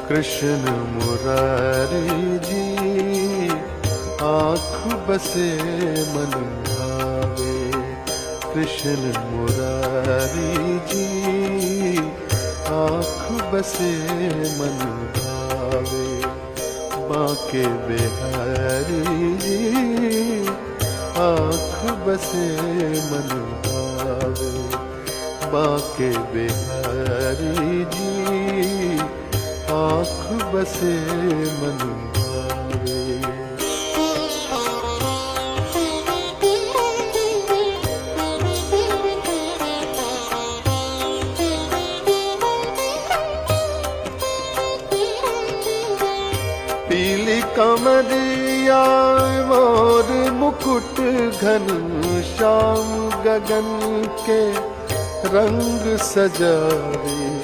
कृष्ण मुरारी जी आँख बसे मन भावे। कृष्ण मुरारी जी आँख बसे मन भावे। बांके बिहारी जी आँख बसे मन भावे। बांके बिहारी जी आँख बसे मन भावे। पीली कमरिया मोर मुकुट घन श्याम गगन के रंग सजावे।